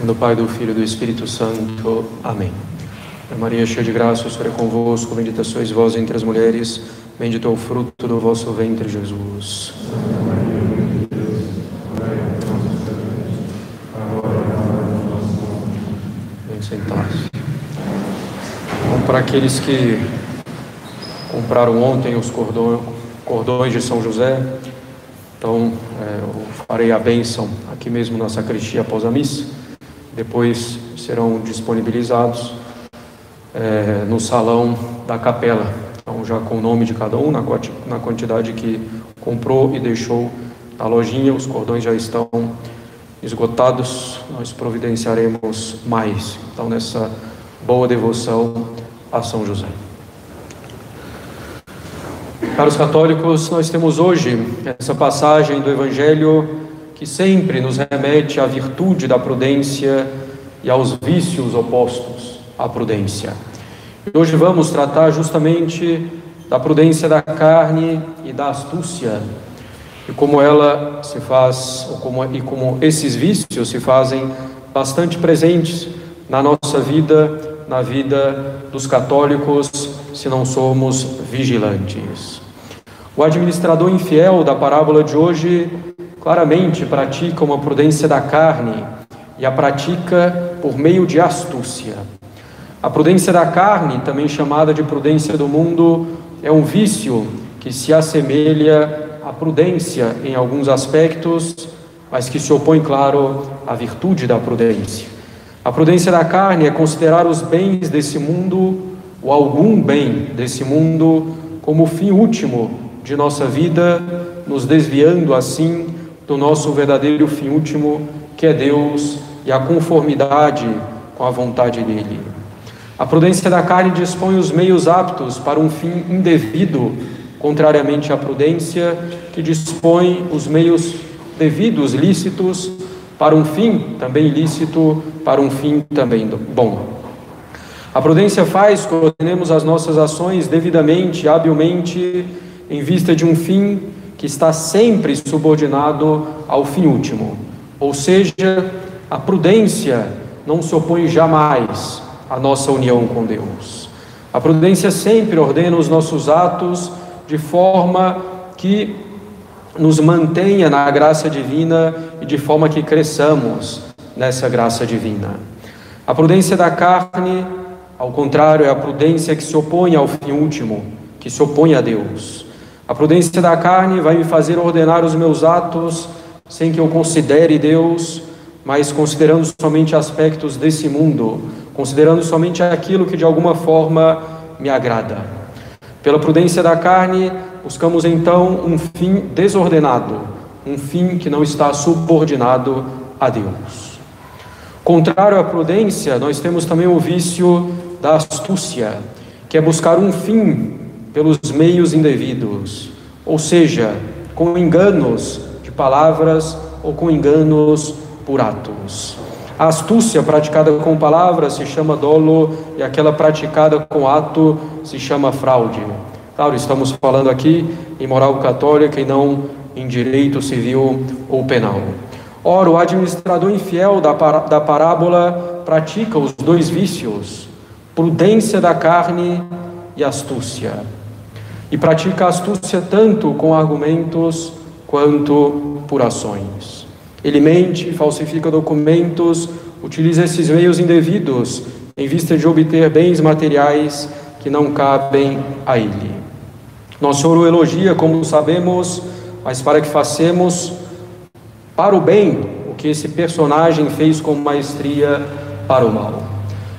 Do Pai, do Filho e do Espírito Santo. Amém. Maria, cheia de graça, o Senhor é convosco, bendita sois vós entre as mulheres, bendito é o fruto do vosso ventre, Jesus. Vem sentar-se. Bom, para aqueles que compraram ontem os cordões de São José, então eu farei a bênção aqui mesmo na sacristia após a missa. Depois serão disponibilizados no salão da capela, então já com o nome de cada um, na quantidade que comprou e deixou na lojinha. Os cordões já estão esgotados, nós providenciaremos mais, então nessa boa devoção a São José. Caros católicos, nós temos hoje essa passagem do Evangelho que sempre nos remete à virtude da prudência e aos vícios opostos à prudência. E hoje vamos tratar justamente da prudência da carne e da astúcia, e como ela se faz, como esses vícios se fazem bastante presentes na nossa vida, na vida dos católicos, se não somos vigilantes. O administrador infiel da parábola de hoje claramente pratica uma prudência da carne e a pratica por meio de astúcia. A prudência da carne, também chamada de prudência do mundo, é um vício que se assemelha à prudência em alguns aspectos, mas que se opõe, claro, à virtude da prudência. A prudência da carne é considerar os bens desse mundo, ou algum bem desse mundo, como o fim último de nossa vida, nos desviando assim do nosso verdadeiro fim último, que é Deus e a conformidade com a vontade dele. A prudência da carne dispõe os meios aptos para um fim indevido, contrariamente à prudência, que dispõe os meios devidos, lícitos, para um fim também lícito, para um fim também bom. A prudência faz que ordenemos as nossas ações devidamente, habilmente, em vista de um fim que está sempre subordinado ao fim último. Ou seja, a prudência não se opõe jamais à nossa união com Deus. A prudência sempre ordena os nossos atos de forma que nos mantenha na graça divina e de forma que cresçamos nessa graça divina. A prudência da carne, ao contrário, é a prudência que se opõe ao fim último, que se opõe a Deus. A prudência da carne vai me fazer ordenar os meus atos sem que eu considere Deus, mas considerando somente aspectos desse mundo, considerando somente aquilo que de alguma forma me agrada. Pela prudência da carne, buscamos então um fim desordenado, um fim que não está subordinado a Deus. Contrário à prudência, nós temos também o vício da astúcia, que é buscar um fim pelos meios indevidos, ou seja, com enganos de palavras ou com enganos por atos. A astúcia praticada com palavras se chama dolo e aquela praticada com ato se chama fraude. Claro, estamos falando aqui em moral católica e não em direito civil ou penal. Ora, o administrador infiel da parábola pratica os dois vícios, prudência da carne e astúcia. E pratica a astúcia tanto com argumentos quanto por ações. Ele mente, falsifica documentos, utiliza esses meios indevidos em vista de obter bens materiais que não cabem a ele. Nosso Senhor o elogia, como sabemos, mas para que façamos para o bem o que esse personagem fez com maestria para o mal.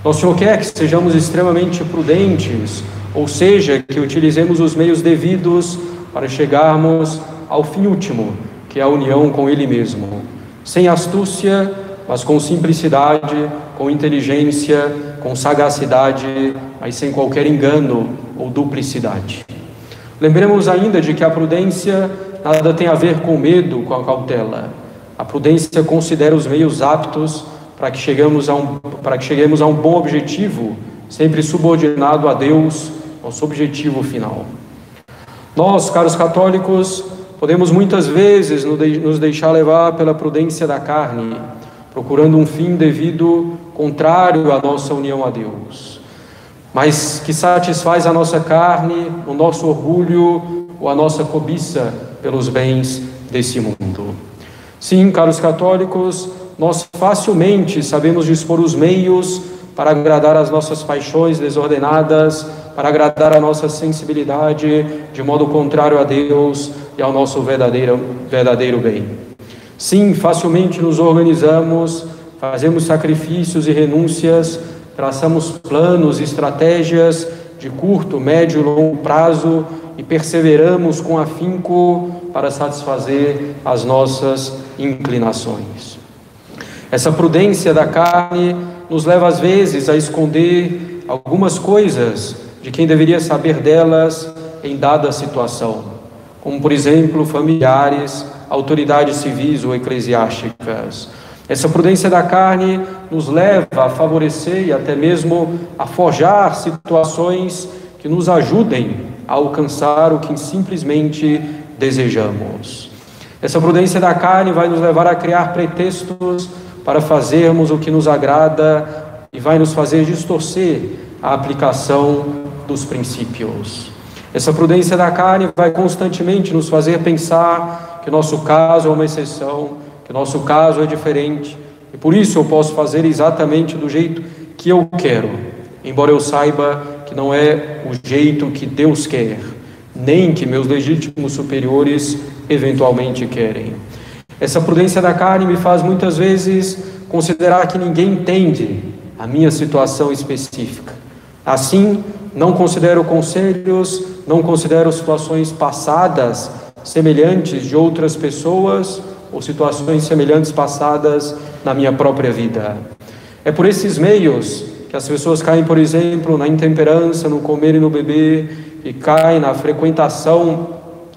Nosso Senhor quer que sejamos extremamente prudentes, ou seja, que utilizemos os meios devidos para chegarmos ao fim último, que é a união com Ele mesmo. Sem astúcia, mas com simplicidade, com inteligência, com sagacidade, mas sem qualquer engano ou duplicidade. Lembremos ainda de que a prudência nada tem a ver com medo, com a cautela. A prudência considera os meios aptos para que cheguemos a um bom objetivo, sempre subordinado a Deus, nosso objetivo final. Nós, caros católicos, podemos muitas vezes nos deixar levar pela prudência da carne, procurando um fim devido contrário à nossa união a Deus, mas que satisfaz a nossa carne, o nosso orgulho ou a nossa cobiça pelos bens desse mundo. Sim, caros católicos, nós facilmente sabemos dispor os meios para agradar as nossas paixões desordenadas, para agradar a nossa sensibilidade de modo contrário a Deus e ao nosso verdadeiro bem. Sim, facilmente nos organizamos, fazemos sacrifícios e renúncias, traçamos planos e estratégias de curto, médio e longo prazo e perseveramos com afinco para satisfazer as nossas inclinações. Essa prudência da carne nos leva às vezes a esconder algumas coisas de quem deveria saber delas em dada situação, como por exemplo familiares, autoridades civis ou eclesiásticas. Essa prudência da carne nos leva a favorecer e até mesmo a forjar situações que nos ajudem a alcançar o que simplesmente desejamos. Essa prudência da carne vai nos levar a criar pretextos para fazermos o que nos agrada e vai nos fazer distorcer a aplicação dos princípios. Essa prudência da carne vai constantemente nos fazer pensar que nosso caso é uma exceção, que nosso caso é diferente, e por isso eu posso fazer exatamente do jeito que eu quero, embora eu saiba que não é o jeito que Deus quer, nem que meus legítimos superiores eventualmente querem. Essa prudência da carne me faz muitas vezes considerar que ninguém entende a minha situação específica. Assim, não considero conselhos, não considero situações passadas semelhantes de outras pessoas ou situações semelhantes passadas na minha própria vida. É por esses meios que as pessoas caem, por exemplo, na intemperança, no comer e no beber, e caem na frequentação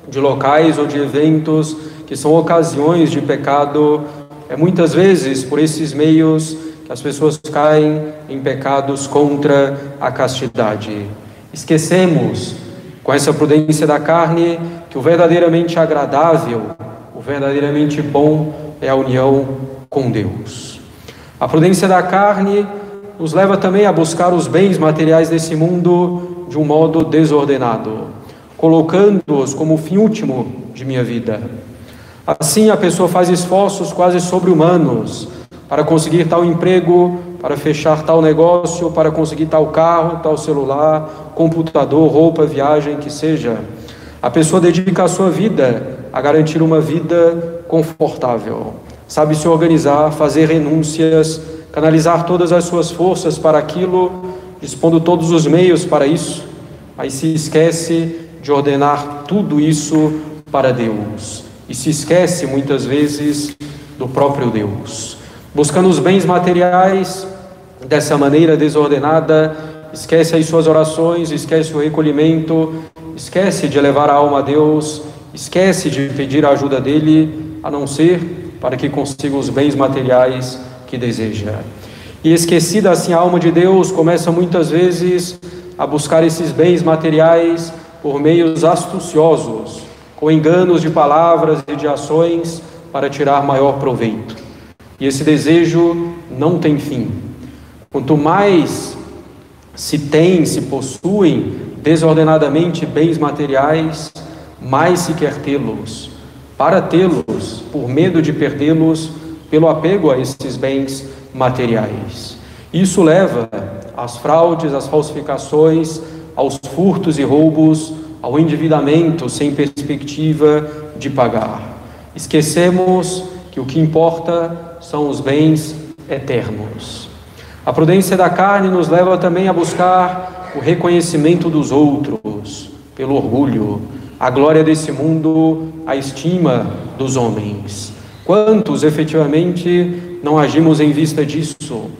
de locais ou de eventos que são ocasiões de pecado. É muitas vezes por esses meios que as pessoas caem em pecados contra a castidade. Esquecemos, com essa prudência da carne, que o verdadeiramente agradável, o verdadeiramente bom é a união com Deus. A prudência da carne nos leva também a buscar os bens materiais desse mundo de um modo desordenado, colocando-os como o fim último de minha vida. Assim, a pessoa faz esforços quase sobre-humanos para conseguir tal emprego, para fechar tal negócio, para conseguir tal carro, tal celular, computador, roupa, viagem, que seja. A pessoa dedica a sua vida a garantir uma vida confortável. Sabe se organizar, fazer renúncias, canalizar todas as suas forças para aquilo, dispondo todos os meios para isso, mas se esquece de ordenar tudo isso para Deus. E se esquece, muitas vezes, do próprio Deus. Buscando os bens materiais dessa maneira desordenada, esquece as suas orações, esquece o recolhimento, esquece de elevar a alma a Deus, esquece de pedir a ajuda dele, a não ser para que consiga os bens materiais que deseja. E esquecida assim a alma de Deus, começa muitas vezes a buscar esses bens materiais por meios astuciosos, com enganos de palavras e de ações para tirar maior proveito. E esse desejo não tem fim. Quanto mais se possuem desordenadamente bens materiais, mais se quer tê-los. Para tê-los, por medo de perdê-los, pelo apego a esses bens materiais. Isso leva às fraudes, às falsificações, aos furtos e roubos, ao endividamento sem perspectiva de pagar. Esquecemos que o que importa são os bens eternos. A prudência da carne nos leva também a buscar o reconhecimento dos outros, pelo orgulho, a glória desse mundo, a estima dos homens. Quantos efetivamente não agimos em vista disso?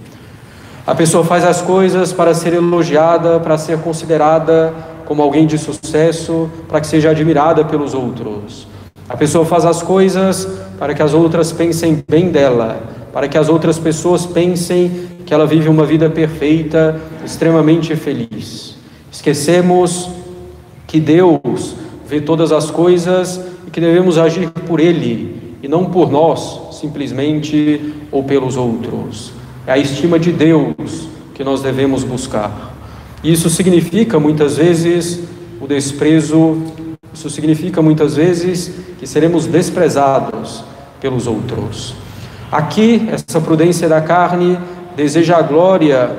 A pessoa faz as coisas para ser elogiada, para ser considerada como alguém de sucesso, para que seja admirada pelos outros. A pessoa faz as coisas para que as outras pensem bem dela, para que as outras pessoas pensem que ela vive uma vida perfeita, extremamente feliz. Esquecemos que Deus vê todas as coisas e que devemos agir por Ele e não por nós, simplesmente, ou pelos outros. É a estima de Deus que nós devemos buscar. Isso significa, muitas vezes, o desprezo, isso significa, muitas vezes, que seremos desprezados pelos outros. Aqui, essa prudência da carne deseja a glória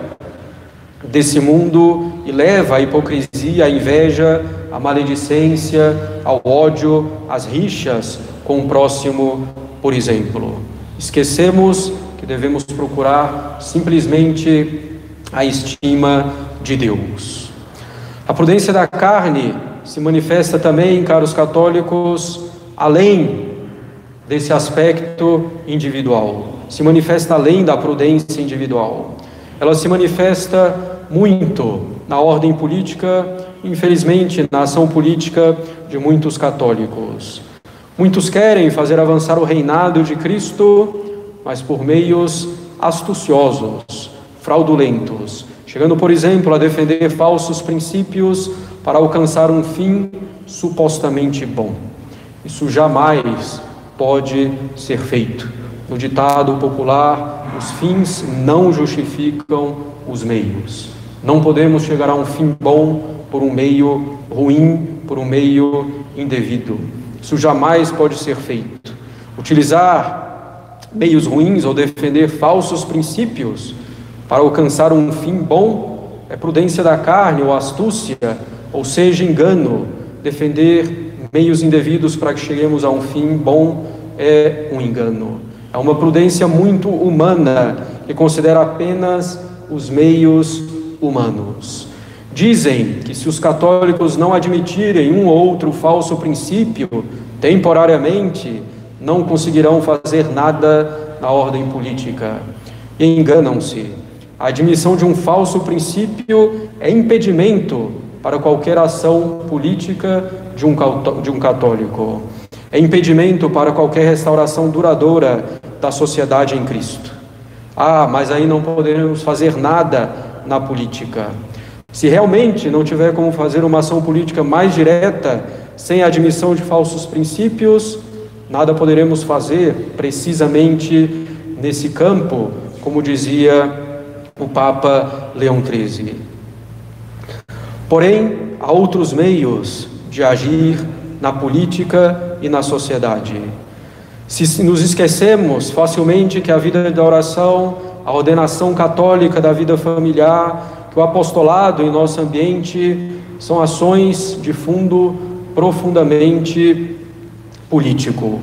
desse mundo e leva à hipocrisia, à inveja, à maledicência, ao ódio, às rixas com o próximo, por exemplo. Esquecemos que devemos procurar simplesmente a estima de Deus. A prudência da carne se manifesta também, caros católicos, além desse aspecto individual, se manifesta além da prudência individual. Ela se manifesta muito na ordem política, infelizmente na ação política de muitos católicos. Muitos querem fazer avançar o reinado de Cristo, mas por meios astuciosos, fraudulentos, chegando, por exemplo, a defender falsos princípios para alcançar um fim supostamente bom. Isso jamais pode ser feito. No ditado popular, os fins não justificam os meios. Não podemos chegar a um fim bom por um meio ruim, por um meio indevido. Isso jamais pode ser feito. Utilizar meios ruins ou defender falsos princípios para alcançar um fim bom é prudência da carne ou astúcia, ou seja, engano. Defender meios indevidos para que cheguemos a um fim bom é um engano. É uma prudência muito humana, que considera apenas os meios humanos. Dizem que se os católicos não admitirem um ou outro falso princípio, temporariamente, não conseguirão fazer nada na ordem política. E enganam-se. A admissão de um falso princípio é impedimento para qualquer ação política de um católico. É impedimento para qualquer restauração duradoura da sociedade em Cristo. Mas aí não poderemos fazer nada na política. Se realmente não tiver como fazer uma ação política mais direta, sem a admissão de falsos princípios, nada poderemos fazer precisamente nesse campo, como dizia o Papa Leão XIII. Porém, há outros meios de agir na política e na sociedade. Se nos esquecemos facilmente que a vida da oração, a ordenação católica da vida familiar, que o apostolado em nosso ambiente são ações de fundo profundamente político.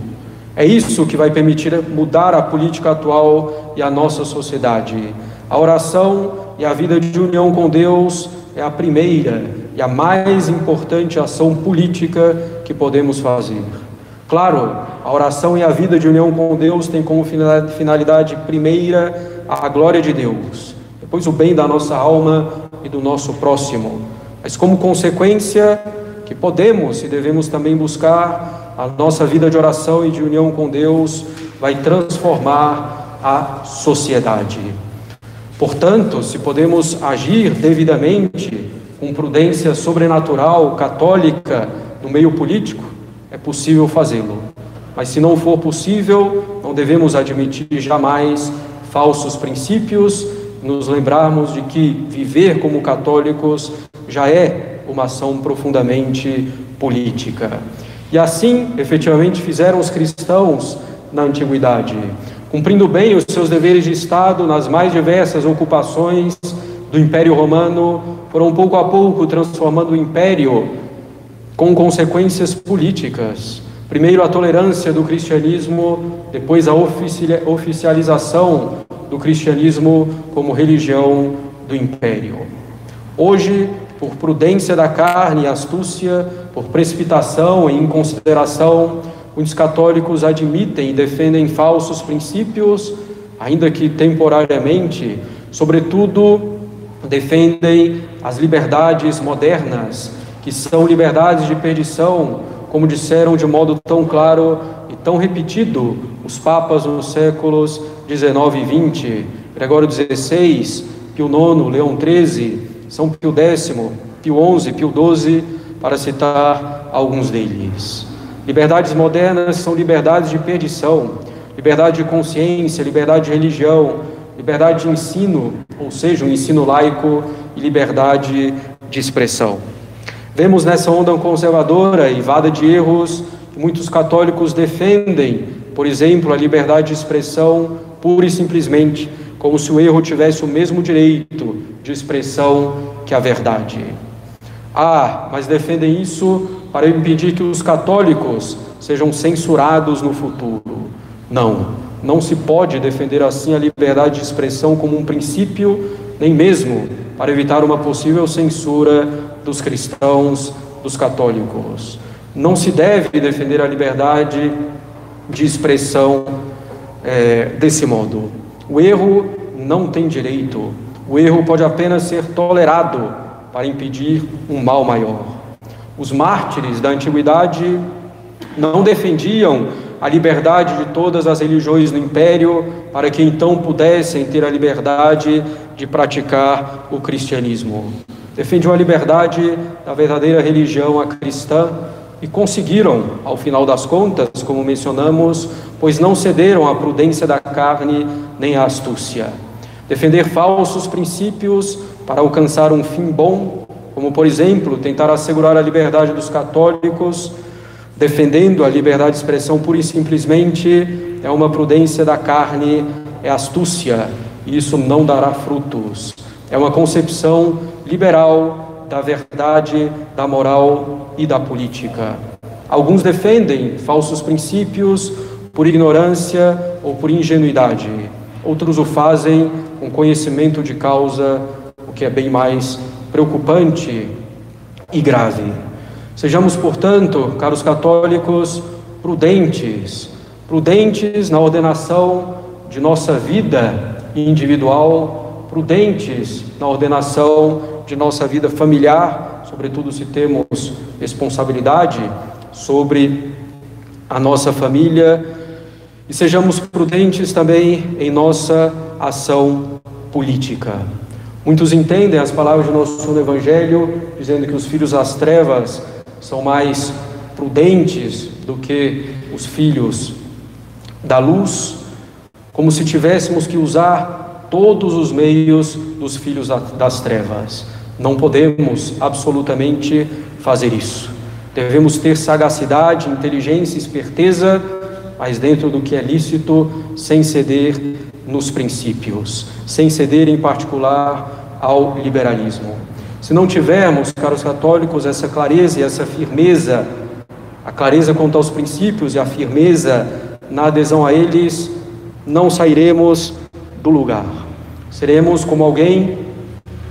É isso que vai permitir mudar a política atual e a nossa sociedade. A oração e a vida de união com Deus é a primeira e a mais importante ação política que podemos fazer. Claro, a oração e a vida de união com Deus tem como finalidade primeira a glória de Deus, depois o bem da nossa alma e do nosso próximo. Mas como consequência que podemos e devemos também buscar, a nossa vida de oração e de união com Deus vai transformar a sociedade. Portanto, se podemos agir devidamente, com prudência sobrenatural, católica, no meio político, é possível fazê-lo. Mas se não for possível, não devemos admitir jamais falsos princípios, nos lembrarmos de que viver como católicos já é uma ação profundamente política. E assim, efetivamente, fizeram os cristãos na antiguidade, cumprindo bem os seus deveres de Estado nas mais diversas ocupações do Império Romano, foram pouco a pouco transformando o Império com consequências políticas. Primeiro a tolerância do cristianismo, depois a oficialização do cristianismo como religião do Império. Hoje, por prudência da carne e astúcia, por precipitação e inconsideração, muitos católicos admitem e defendem falsos princípios, ainda que temporariamente, sobretudo defendem as liberdades modernas, que são liberdades de perdição, como disseram de modo tão claro e tão repetido os papas nos séculos 19 e 20, Gregório XVI, Pio IX, Leão XIII, São Pio X, Pio XI, Pio XII, para citar alguns deles. Liberdades modernas são liberdades de perdição, liberdade de consciência, liberdade de religião, liberdade de ensino, ou seja, um ensino laico, e liberdade de expressão. Vemos nessa onda conservadora e vada de erros que muitos católicos defendem, por exemplo, a liberdade de expressão pura e simplesmente, como se o erro tivesse o mesmo direito de expressão que a verdade. Mas defendem isso para impedir que os católicos sejam censurados no futuro. Não se pode defender assim a liberdade de expressão como um princípio, nem mesmo para evitar uma possível censura dos cristãos, dos católicos. Não se deve defender a liberdade de expressão desse modo. O erro não tem direito. O erro pode apenas ser tolerado para impedir um mal maior. Os mártires da antiguidade não defendiam a liberdade de todas as religiões no Império para que então pudessem ter a liberdade de praticar o cristianismo. Defendiam a liberdade da verdadeira religião, a cristã, e conseguiram, ao final das contas, como mencionamos, pois não cederam à prudência da carne nem à astúcia. Defender falsos princípios para alcançar um fim bom, como, por exemplo, tentar assegurar a liberdade dos católicos, defendendo a liberdade de expressão pura e simplesmente, é uma prudência da carne, é astúcia, e isso não dará frutos. É uma concepção liberal da verdade, da moral e da política. Alguns defendem falsos princípios por ignorância ou por ingenuidade. Outros o fazem com conhecimento de causa, o que é bem mais preocupante e grave. Sejamos, portanto, caros católicos, prudentes na ordenação de nossa vida individual, prudentes na ordenação de nossa vida familiar, sobretudo se temos responsabilidade sobre a nossa família, e sejamos prudentes também em nossa ação política. Muitos entendem as palavras do nosso Evangelho, dizendo que os filhos das trevas são mais prudentes do que os filhos da luz, como se tivéssemos que usar todos os meios dos filhos das trevas. Não podemos absolutamente fazer isso. Devemos ter sagacidade, inteligência, esperteza, mas dentro do que é lícito, sem ceder nos princípios, sem ceder em particular ao liberalismo. Se não tivermos, caros católicos, essa clareza e essa firmeza, a clareza quanto aos princípios e a firmeza na adesão a eles, não sairemos do lugar. Seremos como alguém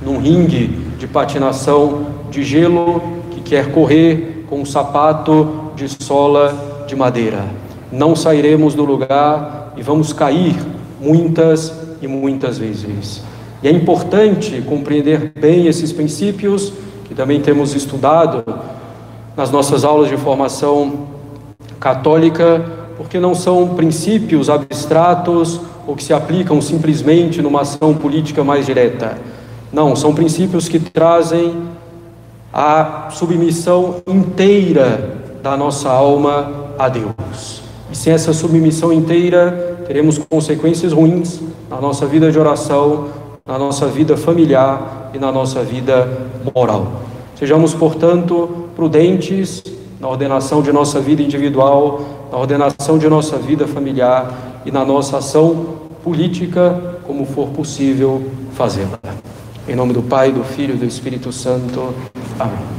num ringue de patinação de gelo que quer correr com um sapato de sola de madeira. Não sairemos do lugar e vamos cair muitas e muitas vezes. E é importante compreender bem esses princípios, que também temos estudado nas nossas aulas de formação católica, porque não são princípios abstratos ou que se aplicam simplesmente numa ação política mais direta. Não, são princípios que trazem a submissão inteira da nossa alma a Deus. E sem essa submissão inteira, teremos consequências ruins na nossa vida de oração, na nossa vida familiar e na nossa vida moral. Sejamos, portanto, prudentes na ordenação de nossa vida individual, na ordenação de nossa vida familiar e na nossa ação política, como for possível fazê-la. Em nome do Pai, do Filho e do Espírito Santo. Amém.